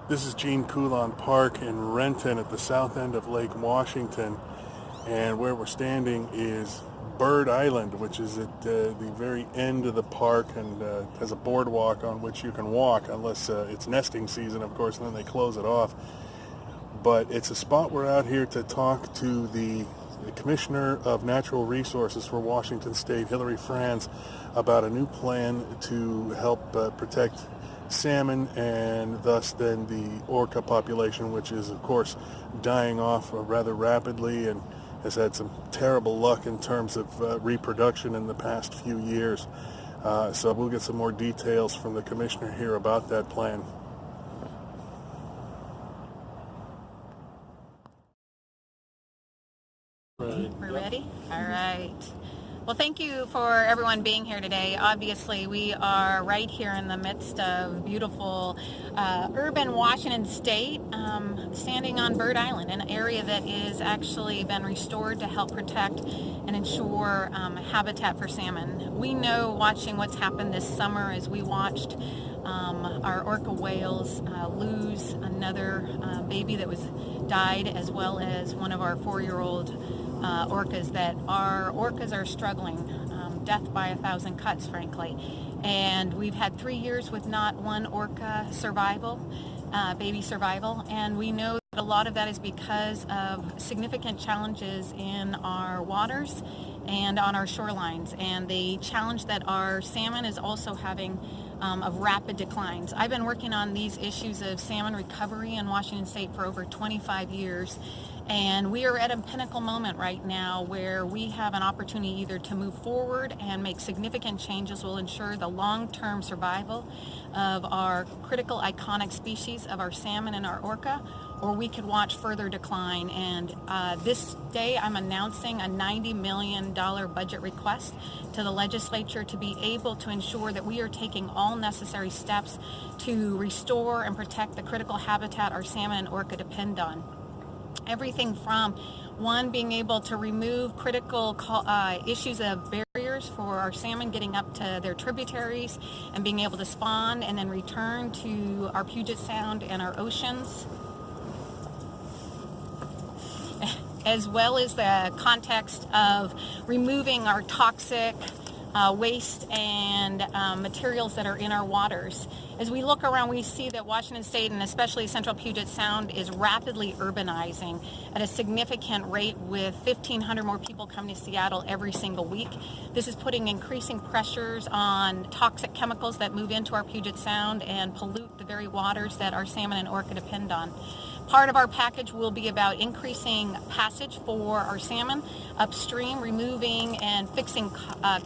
This is Gene Coulon Park in Renton at the south end of Lake Washington, and where we're standing is Bird Island, which is at the very end of the park, and has a boardwalk on which you can walk, unless it's nesting season, of course, and then they close it off. But it's a spot we're out here to talk to the Commissioner of Natural Resources for Washington State, Hilary Franz, about a new plan to help protect salmon and thus then the orca population, which is of course dying off rather rapidly and has had some terrible luck in terms of reproduction in the past few years. So we'll get some more details from the Commissioner here about that plan. We're ready? All right. Well, thank you for everyone being here today. Obviously, we are right here in the midst of beautiful urban Washington State, standing on Bird Island, an area that is actually been restored to help protect and ensure habitat for salmon. We know, watching what's happened this summer, as we watched our orca whales lose another baby that was died, as well as one of our 4-year-old orcas, that our orcas are struggling, death by 1,000 cuts, frankly. And we've had 3 years with not one orca baby survival, and we know that a lot of that is because of significant challenges in our waters and on our shorelines, and the challenge that our salmon is also having of rapid declines. I've been working on these issues of salmon recovery in Washington State for over 25 years, and we are at a pinnacle moment right now where we have an opportunity either to move forward and make significant changes will ensure the long-term survival of our critical iconic species of our salmon and our orca, or we could watch further decline. And this day I'm announcing a $90 million budget request to the legislature to be able to ensure that we are taking all necessary steps to restore and protect the critical habitat our salmon and orca depend on. Everything from, one, being able to remove critical issues of barriers for our salmon getting up to their tributaries and being able to spawn and then return to our Puget Sound and our oceans, as well as the context of removing our toxic waste and materials that are in our waters. As we look around, we see that Washington State, and especially Central Puget Sound, is rapidly urbanizing at a significant rate, with 1,500 more people coming to Seattle every single week. This is putting increasing pressures on toxic chemicals that move into our Puget Sound and pollute the very waters that our salmon and orca depend on. Part of our package will be about increasing passage for our salmon upstream, removing and fixing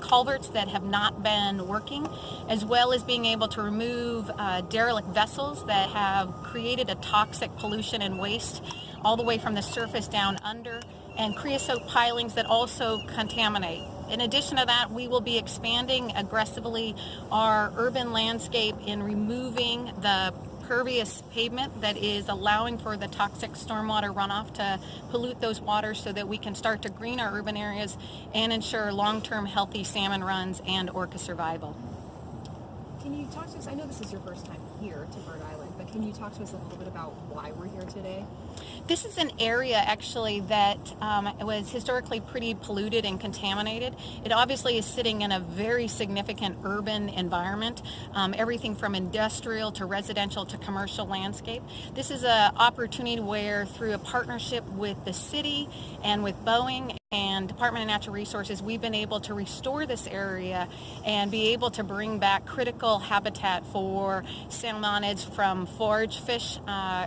culverts that have not been working, as well as being able to remove derelict vessels that have created a toxic pollution and waste all the way from the surface down under, and creosote pilings that also contaminate. In addition to that, we will be expanding aggressively our urban landscape in removing the pervious pavement that is allowing for the toxic stormwater runoff to pollute those waters, so that we can start to green our urban areas and ensure long-term healthy salmon runs and orca survival. Can you talk to us, I know this is your first time here to Bird Island, but can you talk to us a little bit about why we're here today? This is an area actually that was historically pretty polluted and contaminated. It obviously is sitting in a very significant urban environment, everything from industrial to residential to commercial landscape. This is an opportunity where, through a partnership with the city and with Boeing and Department of Natural Resources, we've been able to restore this area and be able to bring back critical habitat for salmonids, from forage fish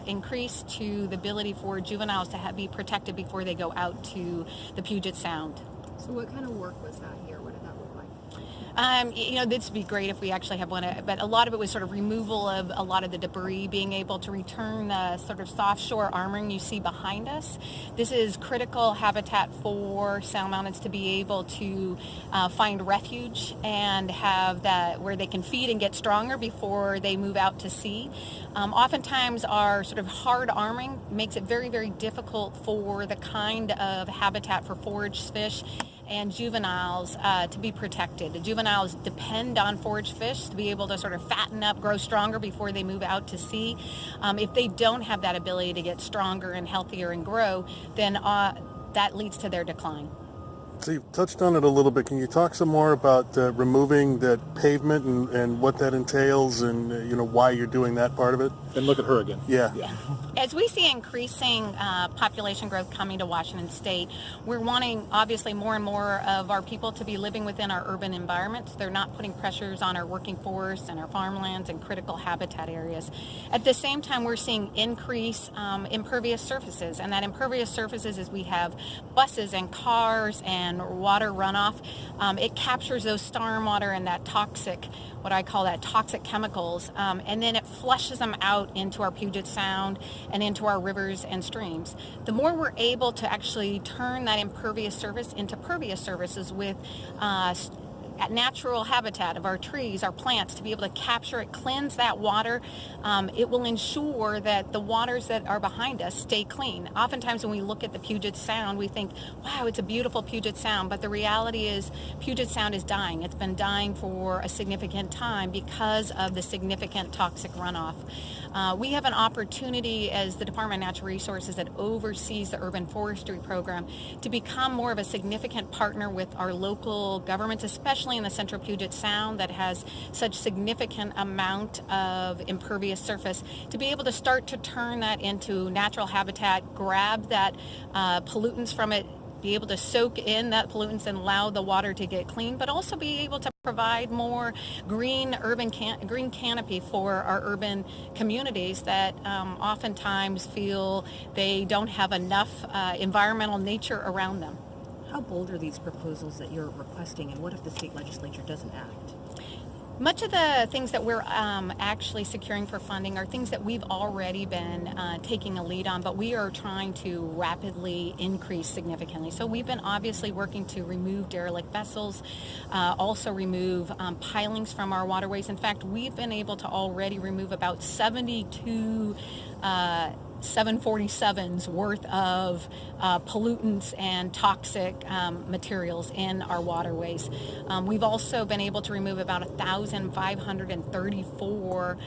increase to the ability for juveniles to be protected before they go out to the Puget Sound. So what kind of work was that here? What did that look like? This would be great if we actually have one, but a lot of it was sort of removal of a lot of the debris, being able to return the sort of soft shore armoring you see behind us. This is critical habitat for salmonids to be able to find refuge and have that where they can feed and get stronger before they move out to sea. Oftentimes our sort of hard armoring makes it very, very difficult for the kind of habitat for forage fish and juveniles to be protected. The juveniles depend on forage fish to be able to sort of fatten up, grow stronger before they move out to sea. If they don't have that ability to get stronger and healthier and grow, then that leads to their decline. So you've touched on it a little bit. Can you talk some more about removing that pavement and what that entails and, why you're doing that part of it? And look at her again. Yeah. As we see increasing population growth coming to Washington State, we're wanting obviously more and more of our people to be living within our urban environments. They're not putting pressures on our working forest and our farmlands and critical habitat areas. At the same time, we're seeing increase impervious surfaces, and that impervious surfaces is we have buses and cars and water runoff. It captures those stormwater and that toxic, what I call that toxic chemicals, and then it flushes them out into our Puget Sound and into our rivers and streams. The more we're able to actually turn that impervious surface into pervious surfaces with natural habitat of our trees, our plants, to be able to capture it, cleanse that water, it will ensure that the waters that are behind us stay clean. Oftentimes when we look at the Puget Sound, we think, wow, it's a beautiful Puget Sound, but the reality is Puget Sound is dying. It's been dying for a significant time because of the significant toxic runoff. We have an opportunity as the Department of Natural Resources that oversees the urban forestry program to become more of a significant partner with our local governments, especially in the central Puget Sound that has such significant amount of impervious surface, to be able to start to turn that into natural habitat, grab that pollutants from it, be able to soak in that pollutants and allow the water to get clean, but also be able to provide more green green canopy for our urban communities that oftentimes feel they don't have enough environmental nature around them. How bold are these proposals that you're requesting, and what if the state legislature doesn't act? Much of the things that we're actually securing for funding are things that we've already been taking a lead on, but we are trying to rapidly increase significantly. So we've been obviously working to remove derelict vessels, also remove pilings from our waterways. In fact, we've been able to already remove about 72 747s worth of pollutants and toxic materials in our waterways. We've also been able to remove about 1,534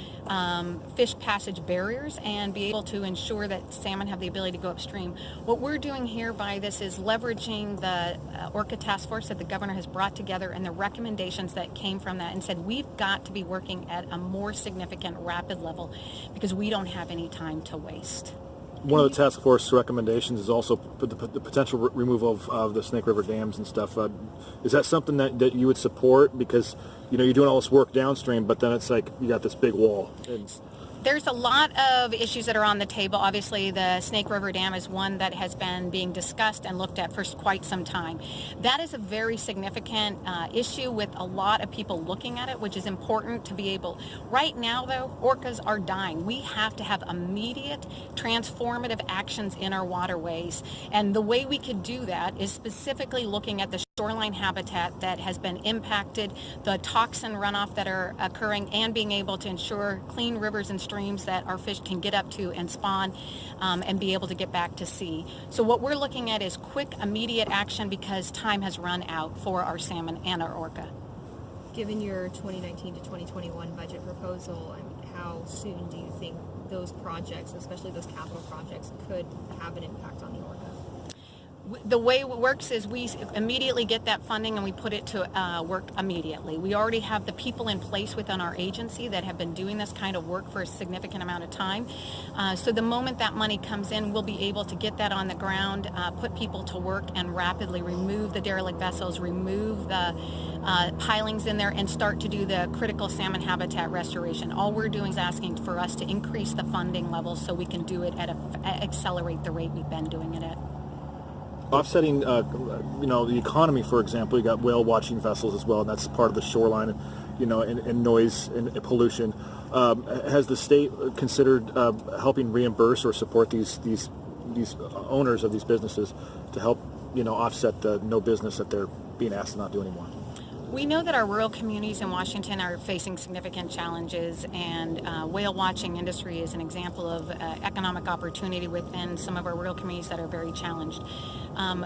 fish passage barriers and be able to ensure that salmon have the ability to go upstream. What we're doing here by this is leveraging the orca task force that the governor has brought together and the recommendations that came from that, and said we've got to be working at a more significant rapid level because we don't have any time to waste. One of the task force recommendations is also the potential removal of the Snake River dams and stuff. Is that something that you would support? Because you're doing all this work downstream, but then it's like you got this big wall. There's a lot of issues that are on the table. Obviously, the Snake River Dam is one that has been being discussed and looked at for quite some time. That is a very significant issue with a lot of people looking at it, which is important to be able. Right now, though, orcas are dying. We have to have immediate transformative actions in our waterways. And the way we could do that is specifically looking at the shoreline habitat that has been impacted, the toxin runoff that are occurring, and being able to ensure clean rivers and streams that our fish can get up to and spawn and be able to get back to sea. So what we're looking at is quick, immediate action because time has run out for our salmon and our orca. Given your 2019 to 2021 budget proposal, how soon do you think those projects, especially those capital projects, could have an impact on the orca? The way it works is we immediately get that funding and we put it to work immediately. We already have the people in place within our agency that have been doing this kind of work for a significant amount of time. So the moment that money comes in, we'll be able to get that on the ground, put people to work, and rapidly remove the derelict vessels, remove the pilings in there, and start to do the critical salmon habitat restoration. All we're doing is asking for us to increase the funding levels so we can do it at accelerate the rate we've been doing it at. Offsetting, the economy, for example, you got whale watching vessels as well, and that's part of the shoreline, and noise and pollution. Has the state considered helping reimburse or support these owners of these businesses to help, offset the no business that they're being asked to not do anymore? We know that our rural communities in Washington are facing significant challenges, and whale watching industry is an example of economic opportunity within some of our rural communities that are very challenged.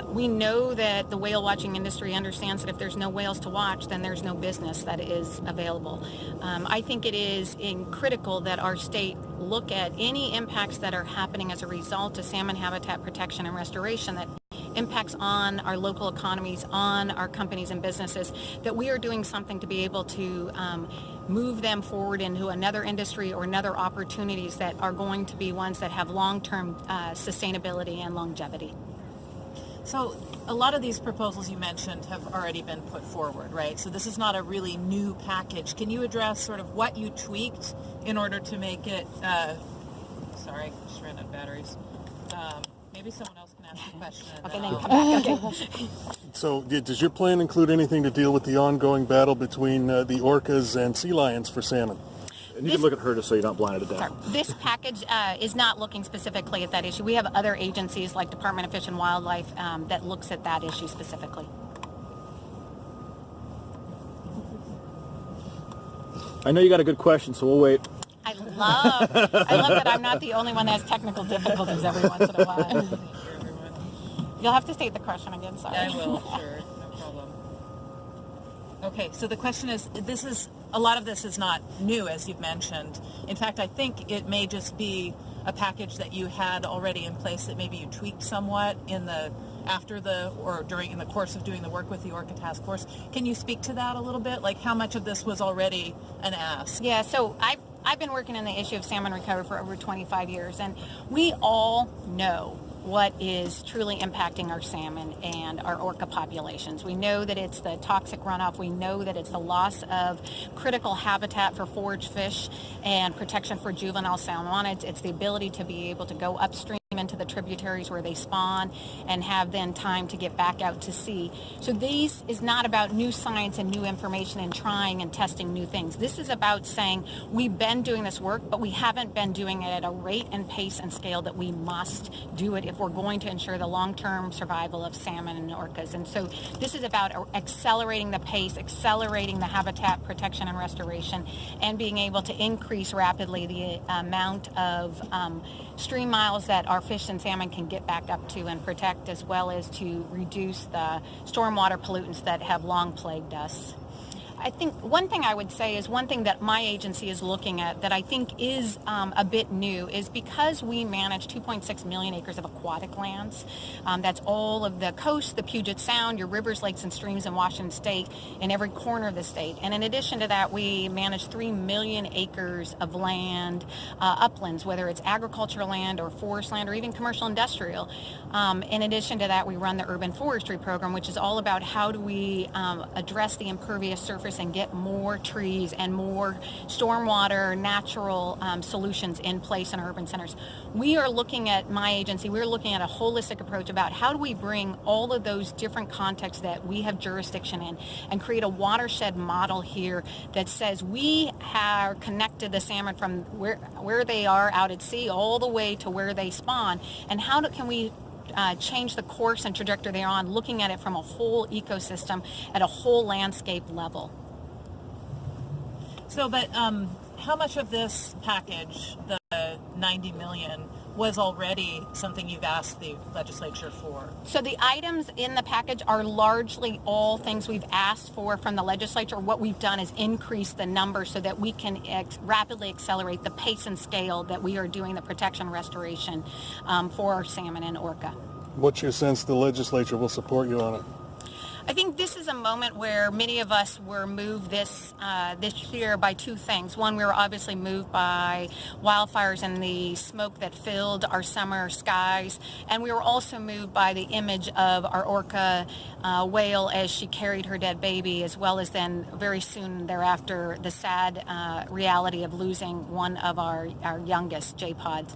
We know that the whale watching industry understands that if there's no whales to watch, then there's no business that is available. I think it is critical that our state look at any impacts that are happening as a result of salmon habitat protection and restoration that impacts on our local economies, on our companies and businesses, that we are doing something to be able to move them forward into another industry or another opportunities that are going to be ones that have long-term sustainability and longevity. So a lot of these proposals you mentioned have already been put forward, right? So this is not a really new package. Can you address sort of what you tweaked in order to make it, sorry, just ran out of batteries. Maybe someone else can ask the question. Okay, then come back. Okay. So does your plan include anything to deal with the ongoing battle between the orcas and sea lions for salmon? And you can look at her just so you're not blinded to Sorry. death. This package is not looking specifically at that issue. We have other agencies like Department of Fish and Wildlife that looks at that issue specifically. I know you got a good question, so we'll wait. I love that I'm not the only one that has technical difficulties every once in a while. You'll have to state the question again, sorry. I will, sure, no problem. Okay, so the question is, a lot of this is not new, as you've mentioned. In fact, I think it may just be a package that you had already in place that maybe you tweaked somewhat in the course of doing the work with the Orca Task Force. Can you speak to that a little bit? Like how much of this was already an ask? Yeah, so I've been working on the issue of salmon recovery for over 25 years, and we all know what is truly impacting our salmon and our orca populations. We know that it's the toxic runoff. We know that it's the loss of critical habitat for forage fish and protection for juvenile salmon. It's the ability to be able to go upstream into the tributaries where they spawn and have then time to get back out to sea. So this is not about new science and new information and trying and testing new things. This is about saying we've been doing this work, but we haven't been doing it at a rate and pace and scale that we must do it if we're going to ensure the long-term survival of salmon and orcas. And so this is about accelerating the pace, accelerating the habitat protection and restoration, and being able to increase rapidly the amount of stream miles that our fish and salmon can get back up to and protect, as well as to reduce the stormwater pollutants that have long plagued us. I think one thing I would say is one thing that my agency is looking at that I think is a bit new is because we manage 2.6 million acres of aquatic lands. That's all of the coast, the Puget Sound, your rivers, lakes, and streams in Washington State, in every corner of the state. And in addition to that, we manage 3 million acres of land, uplands, whether it's agricultural land or forest land or even commercial industrial. In addition to that, we run the urban forestry program, which is all about how do we address the impervious surface and get more trees and more stormwater natural solutions in place in urban centers. We are looking at, my agency, we're looking at a holistic approach about how do we bring all of those different contexts that we have jurisdiction in and create a watershed model here that says we have connected the salmon from where they are out at sea all the way to where they spawn, and how can we change the course and trajectory they're on, looking at it from a whole ecosystem at a whole landscape level. So, but how much of this package, the 90 million, was already something you've asked the legislature for? So the items in the package are largely all things we've asked for from the legislature. What we've done is increase the number so that we can rapidly accelerate the pace and scale that we are doing the protection restoration for our salmon and orca. What's your sense the legislature will support you on it? I think this is a moment where many of us were moved this year by two things. One, we were obviously moved by wildfires and the smoke that filled our summer skies, and we were also moved by the image of our orca whale as she carried her dead baby, as well as then very soon thereafter the sad reality of losing one of our youngest J-pods.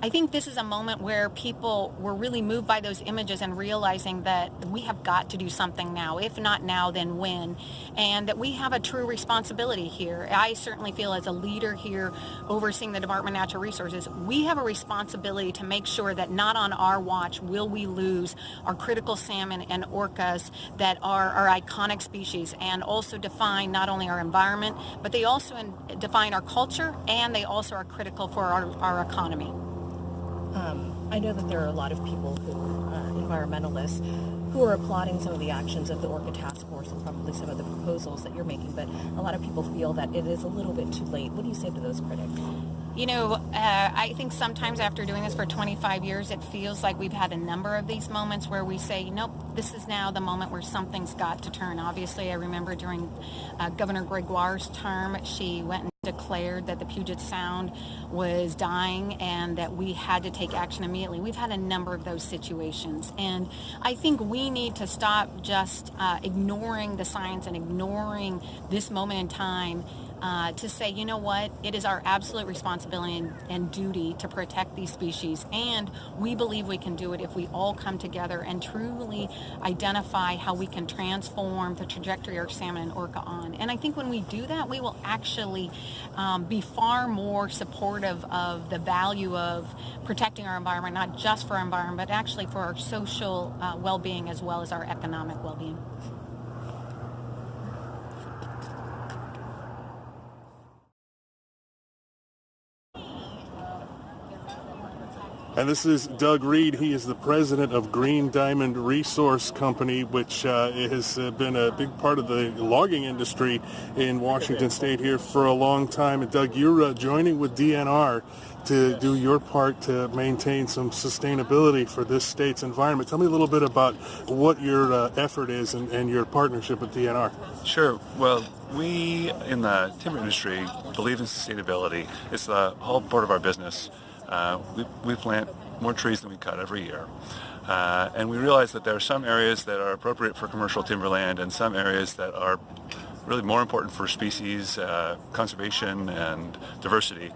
I think this is a moment where people were really moved by those images and realizing that we have got to do something now. If not now, then when? And that we have a true responsibility here. I certainly feel as a leader here overseeing the Department of Natural Resources, we have a responsibility to make sure that not on our watch will we lose our critical salmon and orcas that are our iconic species, and also define not only our environment, but they also define our culture, and they also are critical for our economy. I know that there are a lot of people who environmentalists who are applauding some of the actions of the Orca Task Force and probably some of the proposals that you're making, but a lot of people feel that it is a little bit too late. What do you say to those critics? You know, I think sometimes after doing this for 25 years, it feels like we've had a number of these moments where we say, nope, this is now the moment where something's got to turn. Obviously, I remember during Governor Gregoire's term, she went and declared that the Puget Sound was dying and that we had to take action immediately. We've had a number of those situations, and I think we need to stop just ignoring the science and ignoring this moment in time to say, you know what, it is our absolute responsibility and duty to protect these species, and we believe we can do it if we all come together and truly identify how we can transform the trajectory our salmon and orca on. And I think when we do that, we will actually be far more supportive of the value of protecting our environment, not just for our environment, but actually for our social well-being as well as our economic well-being. And this is Doug Reed. He is the president of Green Diamond Resource Company, which has been a big part of the logging industry in Washington State here for a long time. And Doug, you're joining with DNR to do your part to maintain some sustainability for this state's environment. Tell me a little bit about what your effort is and your partnership with DNR. Sure. Well, we in the timber industry believe in sustainability. It's the whole part of our business. We plant more trees than we cut every year. And we realize that there are some areas that are appropriate for commercial timberland and some areas that are really more important for species conservation and diversity.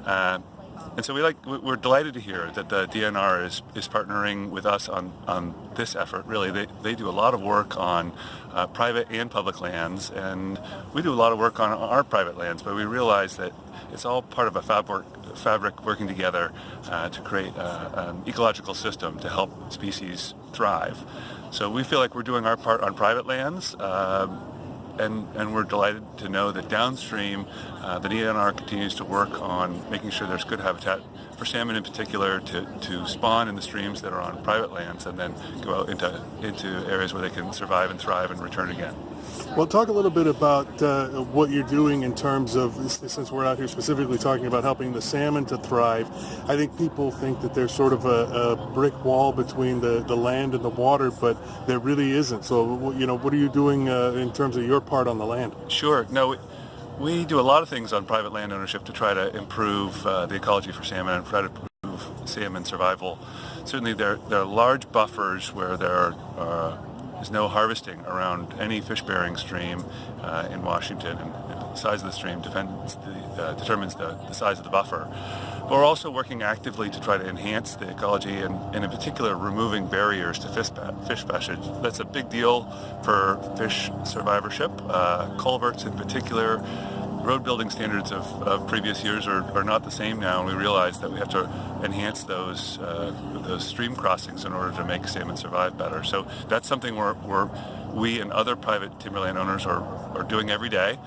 And so we're delighted to hear that the DNR is partnering with us on this effort. Really, they do a lot of work on private and public lands, and we do a lot of work on our private lands, but we realize that it's all part of a fabric working together to create an ecological system to help species thrive. So we feel like we're doing our part on private lands, and we're delighted to know that downstream the DNR continues to work on making sure there's good habitat for salmon in particular to spawn in the streams that are on private lands and then go out into areas where they can survive and thrive and return again. Well, talk a little bit about what you're doing in terms of, since we're out here specifically talking about helping the salmon to thrive. I think people think that there's sort of a brick wall between the land and the water, but there really isn't. So, you know, what are you doing in terms of your part on the land? Sure. No, we do a lot of things on private land ownership to try to improve the ecology for salmon and try to improve salmon survival. Certainly there are large buffers where there's no harvesting around any fish-bearing stream in Washington, and the size of the stream determines the size of the buffer. But we're also working actively to try to enhance the ecology and in particular removing barriers to fish passage. That's a big deal for fish survivorship. Culverts in particular. Road building standards of previous years are not the same now, and we realize that we have to enhance those stream crossings in order to make salmon survive better. So that's something we and other private timberland owners are doing every day,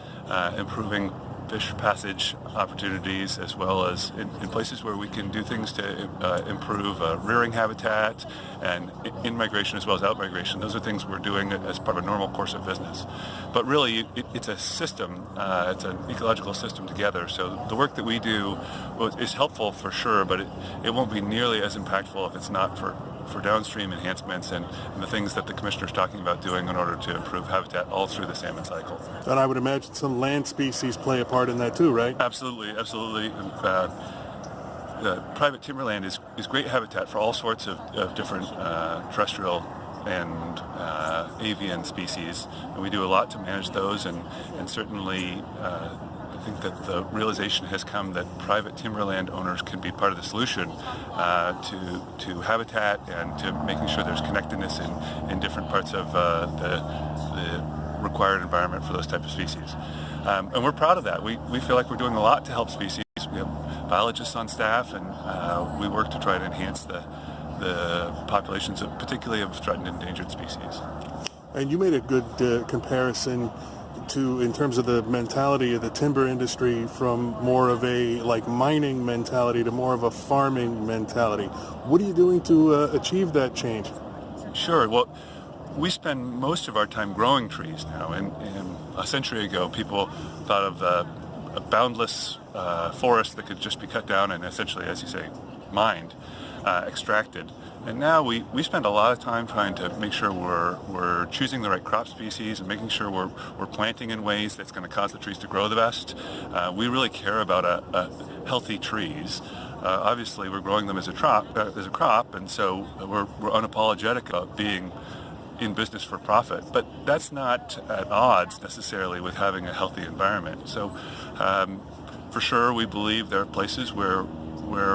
improving fish passage opportunities as well as in places where we can do things to improve rearing habitat and in-migration as well as out-migration. Those are things we're doing as part of a normal course of business. But really, it's a system, it's an ecological system together. So the work that we do is helpful for sure, but it won't be nearly as impactful if it's not for downstream enhancements and the things that the commissioner is talking about doing in order to improve habitat all through the salmon cycle. And I would imagine some land species play a part in that too, right? Absolutely. Private timberland is great habitat for all sorts of different terrestrial and avian species, and we do a lot to manage those, and certainly think that the realization has come that private timberland owners can be part of the solution to habitat and to making sure there's connectedness in different parts of the required environment for those type of species. And we're proud of that. We feel like we're doing a lot to help species. We have biologists on staff, and we work to try to enhance the populations, particularly of threatened and endangered species. And you made a good comparison in terms of the mentality of the timber industry from more of a mining mentality to more of a farming mentality. What are you doing to achieve that change? Sure. Well, we spend most of our time growing trees now. And a century ago, people thought of a boundless forest that could just be cut down and essentially, as you say, mined, extracted. And now we spend a lot of time trying to make sure we're choosing the right crop species and making sure we're planting in ways that's going to cause the trees to grow the best. We really care about healthy trees. Obviously, we're growing them as a crop, and so we're unapologetic about being in business for profit. But that's not at odds necessarily with having a healthy environment. So, for sure, we believe there are places where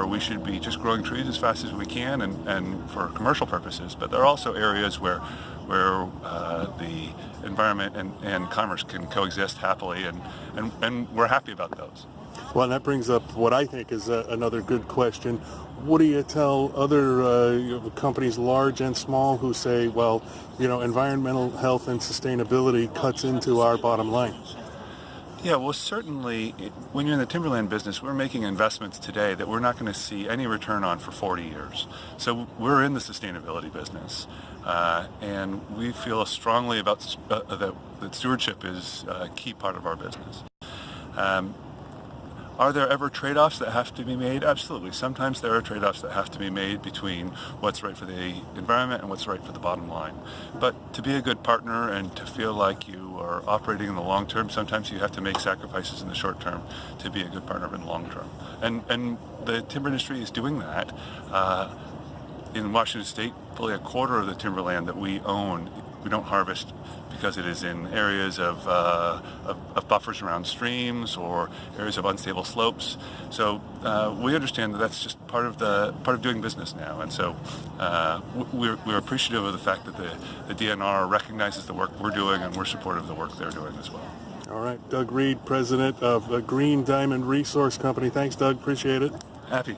we should be just growing trees as fast as we can and for commercial purposes. But there are also areas where the environment and commerce can coexist happily, and we're happy about those. Well, and that brings up what I think is another good question. What do you tell other companies, large and small, who say, well, environmental health and sustainability cuts into our bottom line? Yeah, well, certainly, when you're in the timberland business, we're making investments today that we're not going to see any return on for 40 years. So we're in the sustainability business, and we feel strongly about that stewardship is a key part of our business. Are there ever trade-offs that have to be made? Absolutely. Sometimes there are trade-offs that have to be made between what's right for the environment and what's right for the bottom line. But to be a good partner and to feel like you are operating in the long term, sometimes you have to make sacrifices in the short term to be a good partner in the long term. And the timber industry is doing that. In Washington State, fully a quarter of the timberland that we own, we don't harvest because it is in areas of buffers around streams or areas of unstable slopes. So we understand that that's just part of doing business now, and so we're appreciative of the fact that the DNR recognizes the work we're doing, and we're supportive of the work they're doing as well. All right, Doug Reed, president of the Green Diamond Resource Company. Thanks, Doug. Appreciate it. Happy.